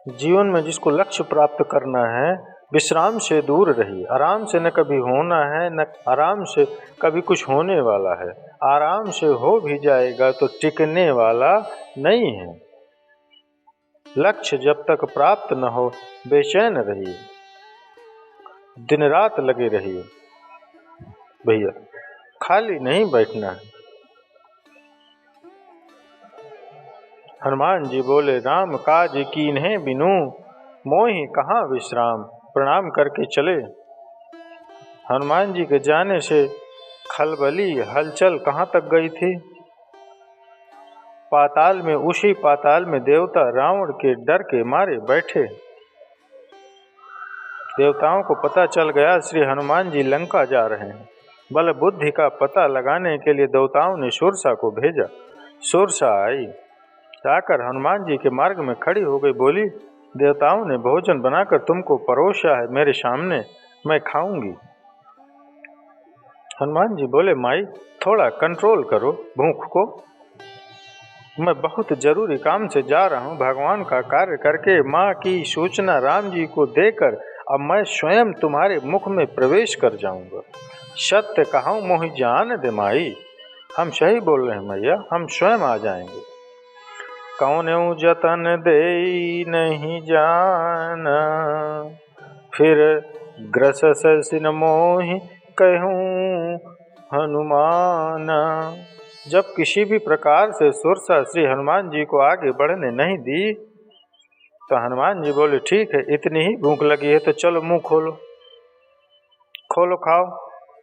जीवन में जिसको लक्ष्य प्राप्त करना है, विश्राम से दूर रहिए। आराम से न कभी होना है, न आराम से कभी कुछ होने वाला है। आराम से हो भी जाएगा तो टिकने वाला नहीं है। लक्ष्य जब तक प्राप्त न हो बेचैन रहिए, दिन रात लगे रहिए। भैया खाली नहीं बैठना है। हनुमान जी बोले, राम काज कीन्हे बिनु, मोहि कहाँ विश्राम। प्रणाम करके चले। हनुमान जी के जाने से खलबली हलचल कहाँ तक गई थी। पाताल में, उसी पाताल में देवता रावण के डर के मारे बैठे। देवताओं को पता चल गया श्री हनुमान जी लंका जा रहे हैं। बल बुद्धि का पता लगाने के लिए देवताओं ने सुरसा को भेजा। सुरसा आई, आकर हनुमान जी के मार्ग में खड़ी हो गई। बोली, देवताओं ने भोजन बनाकर तुमको परोसा है मेरे सामने, मैं खाऊंगी। हनुमान जी बोले, माई थोड़ा कंट्रोल करो भूख को, मैं बहुत जरूरी काम से जा रहा हूँ। भगवान का कार्य करके माँ की सूचना राम जी को देकर अब मैं स्वयं तुम्हारे मुख में प्रवेश कर जाऊंगा। सत्य कहूँ मोहि जान दे माई, हम सही बोल रहे हैं मैया, हम स्वयं आ जाएंगे। कौन्यू जतन दे नहीं जाना, फिर ग्रसस सिन मोहि कहूँ हनुमान। जब किसी भी प्रकार से सुरसा श्री हनुमान जी को आगे बढ़ने नहीं दी तो हनुमान जी बोले, ठीक है, इतनी ही भूख लगी है तो चलो मुंह खोलो, खोलो खाओ।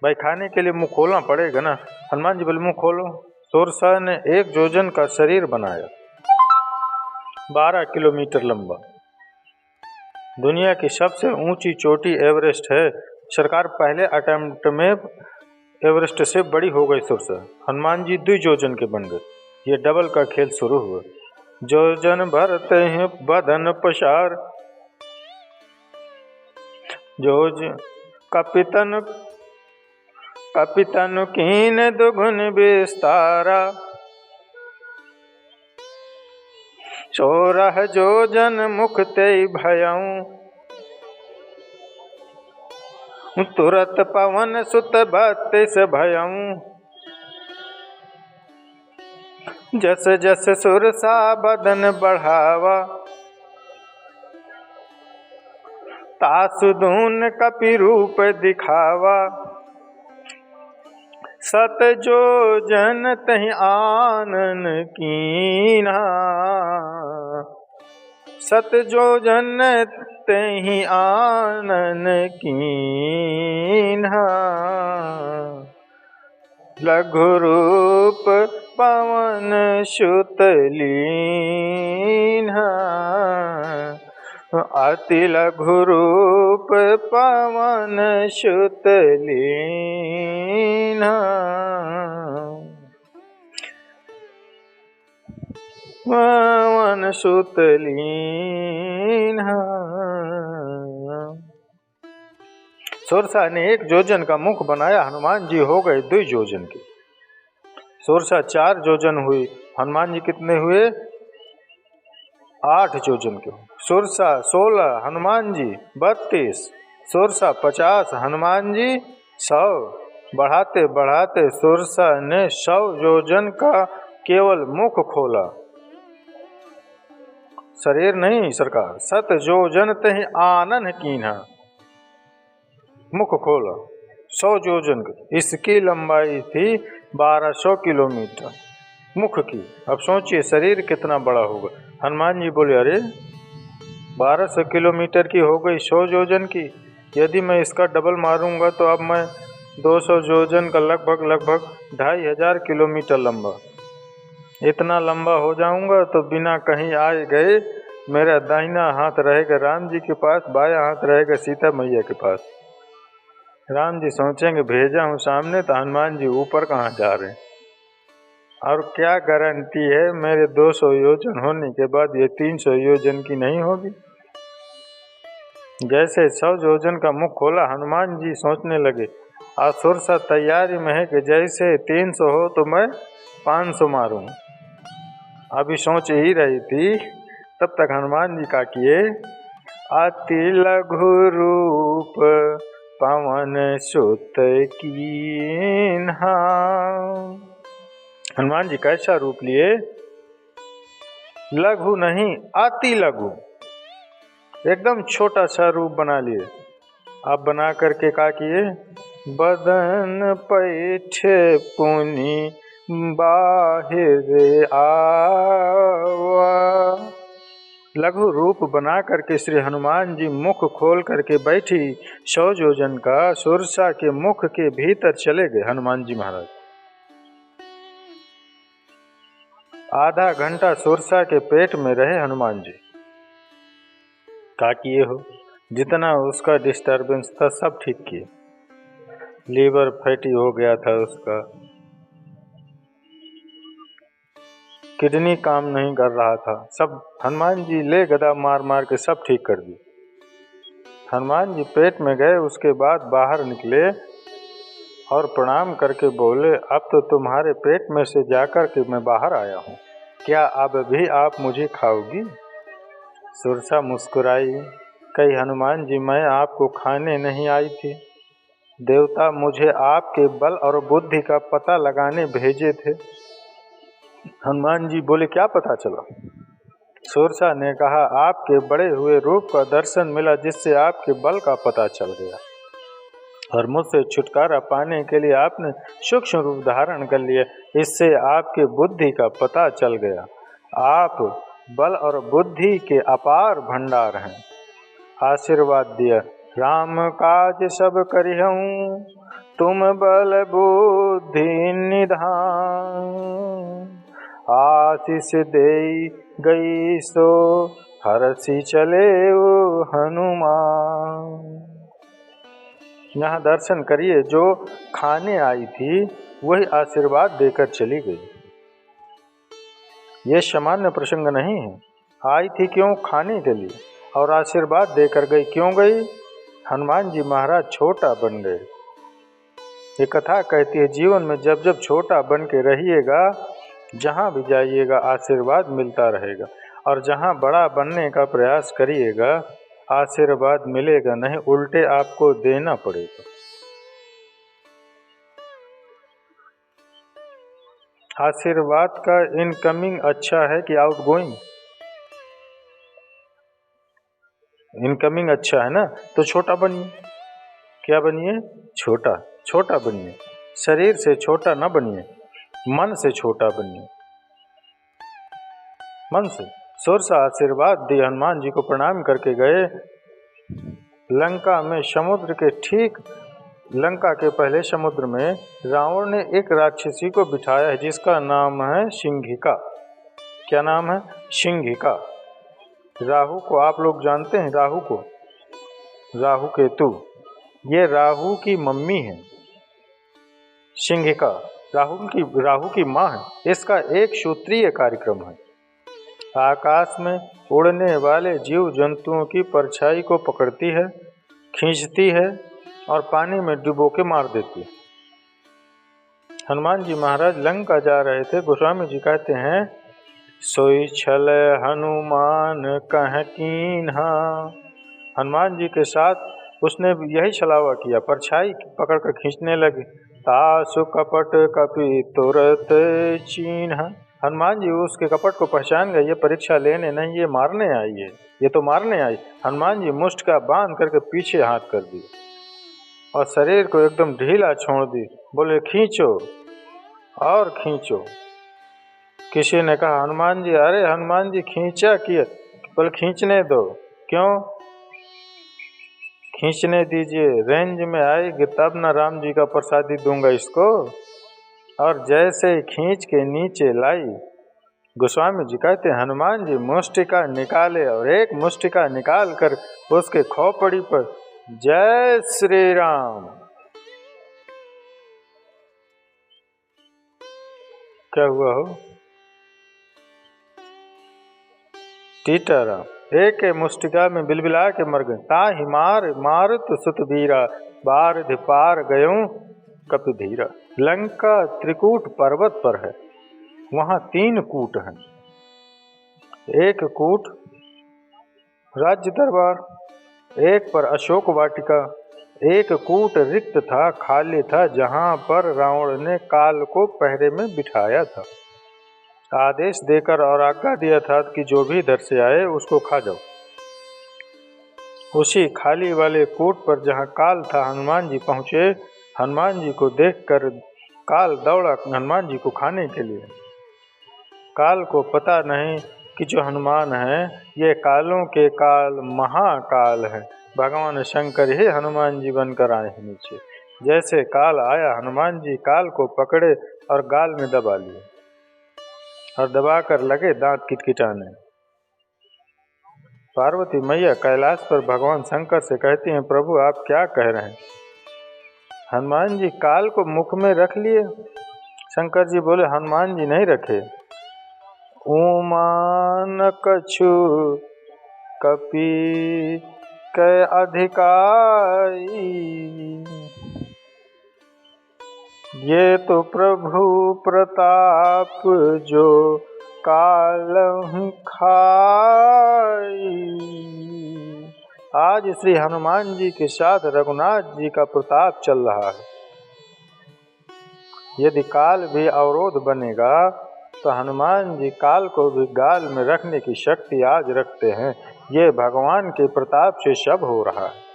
भाई खाने के लिए मुंह खोलना पड़ेगा ना। हनुमान जी बोले, मुंह खोलो। सुरसा ने 1 योजन का शरीर बनाया, 12 किलोमीटर लंबा। दुनिया की सबसे ऊंची चोटी एवरेस्ट है। सरकार पहले अटेम्प्ट में एवरेस्ट से बड़ी हो गई सुरसा। हनुमान जी 2 योजन के बन गए। ये डबल का खेल शुरू हुआ। योजन भरते हैं बदन पसार, जोज कपितन कपितन कीन दुगुन विस्तारा। 14 योजन मुख ते भयऊं, तुरत पवन सुत 32 भयऊं। जस जस सुरसा बदन बढ़ावा, तासु दून कपि रूप दिखावा। 7 योजन तहि आनन कीन्हा, 7 योजन तहि आनन कीन्हा। लघु रूप पवन सुत लीन्हा, अति लघु रूप पवन सुत लीन्हा। पवन सुत लीन्हा। सुरसा ने 1 योजन का मुख बनाया, हनुमान जी हो गए 2 योजन के। सुरसा 4 योजन हुई, हनुमान जी कितने हुए? 8 योजन के। सुरसा 16, हनुमान जी 32, सुरसा 50, हनुमान जी 100। बढ़ाते बढ़ाते सुरसा ने 100 योजन का केवल मुख खोला, शरीर नहीं सरकार। 7 योजन तहि आनन कीन्हा, मुख खोला 100 योजन की। इसकी लंबाई थी 1200 किलोमीटर मुख की। अब सोचिए शरीर कितना बड़ा होगा। हनुमान जी बोले, अरे 1200 किलोमीटर की हो गई 100 योजन की, यदि मैं इसका डबल मारूंगा तो अब मैं 200 योजन का लगभग 2500 किलोमीटर लंबा, इतना लंबा हो जाऊंगा तो बिना कहीं आए गए मेरा दाहिना हाथ रहेगा राम जी के पास, बायां हाथ रहेगा सीता मैया के पास। राम जी सोचेंगे भेजा हूँ सामने तो हनुमान जी ऊपर कहाँ जा रहे हैं, और क्या गारंटी है मेरे 200 योजन होने के बाद ये 300 योजन की नहीं होगी। जैसे 100 योजन का मुख खोला, हनुमान जी सोचने लगे, और सुरसा तैयारी में है कि जैसे 300 हो तो मैं 500 मारूं। अभी सोच ही रही थी तब तक हनुमान जी का किए, अति लघु रूप पवन सुत कीन्हा। हनुमान जी कैसा रूप लिए? लघु नहीं, अति लघु, एकदम छोटा सा रूप बना लिए। आप बना करके क्या किए? बदन पैठ पुनि बाहिर आवा। लघु रूप बना करके श्री हनुमान जी मुख खोल करके बैठी 100 योजन का सुरसा के मुख के भीतर चले गए। हनुमान जी महाराज आधा घंटा सुरसा के पेट में रहे। हनुमान जी क्या किए हो? जितना उसका डिस्टरबेंस था सब ठीक किए। लीवर फैटी हो गया था उसका, किडनी काम नहीं कर रहा था, सब हनुमान जी ले गदा मार मार के सब ठीक कर दिए। हनुमान जी पेट में गए, उसके बाद बाहर निकले और प्रणाम करके बोले, अब तो तुम्हारे पेट में से जाकर के मैं बाहर आया हूँ, क्या अब भी आप मुझे खाओगी? सुरसा मुस्कुराई, कही हनुमान जी मैं आपको खाने नहीं आई थी, देवता मुझे आपके बल और बुद्धि का पता लगाने भेजे थे। हनुमान जी बोले, क्या पता चला? सुरसा ने कहा, आपके बड़े हुए रूप का दर्शन मिला, जिससे आपके बल का पता चल गया और मुझसे छुटकारा पाने के लिए आपने सूक्ष्म रूप धारण कर लिया, इससे आपके बुद्धि का पता चल गया। आप बल और बुद्धि के अपार भंडार हैं। आशीर्वाद दिया, राम काज सब करिहूँ, तुम बल बुद्धि निधान, आशीष दे गई सो हरसी चले ओ हनुमान। यहाँ दर्शन करिए, जो खाने आई थी वही आशीर्वाद देकर चली गई। ये सामान्य प्रसंग नहीं है। आई थी क्यों? खाने के लिए, और आशीर्वाद देकर गई। क्यों गई? हनुमान जी महाराज छोटा बन गए। ये कथा कहती है, जीवन में जब जब छोटा बन के रहिएगा, जहाँ भी जाइएगा आशीर्वाद मिलता रहेगा, और जहाँ बड़ा बनने का प्रयास करिएगा आशीर्वाद मिलेगा नहीं, उल्टे आपको देना पड़ेगा। आशीर्वाद का इनकमिंग अच्छा है कि आउटगोइंग? इनकमिंग अच्छा है ना, तो छोटा बनिए। क्या बनिए? छोटा। छोटा बनिए, शरीर से छोटा न बनिए, मन से छोटा बनिए। मन से। सुरसा आशीर्वाद दिए, हनुमान जी को प्रणाम करके गए। लंका में समुद्र के ठीक, लंका के पहले समुद्र में रावण ने एक राक्षसी को बिठाया है, जिसका नाम है सिंहिका। क्या नाम है? सिंहिका। राहु को आप लोग जानते हैं? राहु को, राहु केतु, ये राहु की मम्मी है सिंहिका, राहु की माँ है। इसका एक सूत्रीय कार्यक्रम है। आकाश में उड़ने वाले जीव जंतुओं की परछाई को पकड़ती है, खींचती है और पानी में डुबो के मार देती है। हनुमान जी महाराज लंका जा रहे थे। गोस्वामी जी कहते हैं, सोई छल हनुमान कह कीन्हा। हनुमान जी के साथ उसने यही छलावा किया, परछाई पकड़ कर खींचने लगे। तासु कपट कपि तुरत चीन्हा। हनुमान जी उसके कपट को पहचान गए, ये परीक्षा लेने नहीं, ये मारने आई है, ये तो मारने आई। हनुमान जी मुष्ट का बांध करके पीछे हाथ कर दिए और शरीर को एकदम ढीला छोड़ दी। बोले, खींचो और खींचो। किसी ने कहा, हनुमान जी, अरे हनुमान जी खींचा किया? बोले, खींचने दो। क्यों? खींचने दीजिए, रेंज में आएगी तब न राम जी का प्रसादी दूंगा इसको। और जैसे ही खींच के नीचे लाई, गोस्वामी जी कहते हैं, हनुमान जी मुष्टिका निकाले और एक मुष्टिका निकाल कर उसके खोपड़ी पर जय श्री राम। क्या हुआ हो? टीटाराम एक मुष्टिका में बिलबिला के मर गए। ताहि मारुत सुत वीरा, बारधि पार गयों कपिधीरा। लंका त्रिकूट पर्वत पर है, वहाँ 3 कूट हैं। एक कूट राज्य दरबार। एक पर अशोक वाटिका, एक कूट रिक्त था, खाली था, जहां पर रावण ने काल को पहरे में बिठाया था। आदेश देकर और आज्ञा दिया था कि जो भी इधर से आए उसको खा जाओ। उसी खाली वाले कूट पर जहां काल था, हनुमान जी पहुंचे। हनुमान जी को देखकर काल दौड़ा हनुमान जी को खाने के लिए। काल को पता नहीं कि जो हनुमान है ये कालों के काल महाकाल है। भगवान शंकर ही हनुमान जी बनकर आए हैं नीचे। जैसे काल आया, हनुमान जी काल को पकड़े और गाल में दबा लिए और दबाकर लगे दांत किटकिटाने। पार्वती मैया कैलाश पर भगवान शंकर से कहती हैं, प्रभु आप क्या कह रहे हैं? हनुमान जी काल को मुख में रख लिए। शंकर जी बोले, हनुमान जी नहीं रखे। उमान कछु कपि कै अधिकारी, ये तो प्रभु प्रताप जो कालहु खाई। आज श्री हनुमान जी के साथ रघुनाथ जी का प्रताप चल रहा है। यदि काल भी अवरोध बनेगा तो हनुमान जी काल को भी गाल में रखने की शक्ति आज रखते हैं। ये भगवान के प्रताप से सब हो रहा है।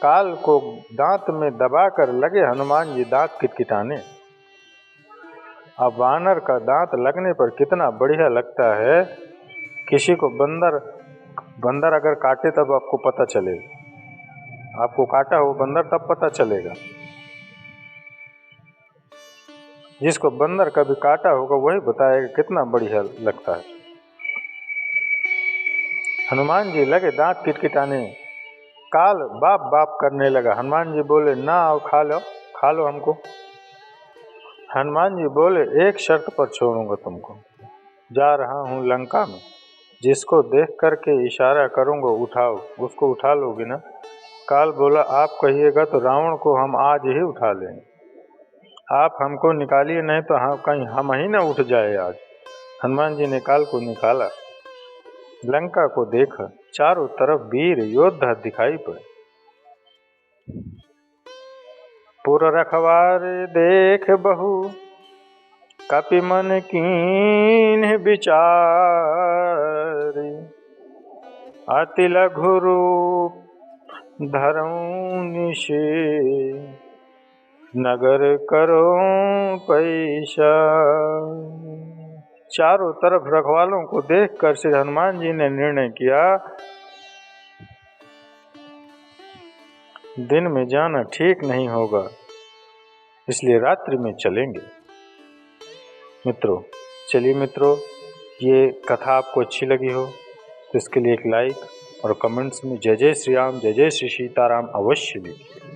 काल को दांत में दबाकर लगे हनुमान जी दांत किटकिटाने। अब वानर का दांत लगने पर कितना बढ़िया लगता है। किसी को बंदर अगर काटे तब आपको पता चलेगा। आपको काटा हो बंदर तब पता चलेगा। जिसको बंदर कभी काटा होगा वही बताएगा कितना बढ़िया लगता है। हनुमान जी लगे दांत किटकिटाने। काल बाप बाप करने लगा। हनुमान जी बोले, ना आओ, खा लो हमको। हनुमान जी बोले, एक शर्त पर छोड़ूंगा तुमको। जा रहा हूँ लंका में, जिसको देख करके इशारा करूंगा उठाओ, उसको उठा लोगे ना? काल बोला, आप कहिएगा तो रावण को हम आज ही उठा लेंगे। आप हमको निकालिए, नहीं तो कहीं हम ही ना उठ जाए आज। हनुमान जी ने काल को निकाला। लंका को देखा, चारों तरफ वीर योद्धा दिखाई पड़े। पुर रखवार देख बहु, कपि मन कीन्ह विचार। अति लघु रूप धरऊं निशे, नगर करो पैसा। चारों तरफ रखवालों को देखकर श्री हनुमान जी ने निर्णय किया, दिन में जाना ठीक नहीं होगा, इसलिए रात्रि में चलेंगे। मित्रों, चलिए मित्रों, ये कथा आपको अच्छी लगी हो तो इसके लिए एक लाइक और कमेंट्स में जय जय श्री राम, जय जय श्री सीताराम अवश्य लिखिए।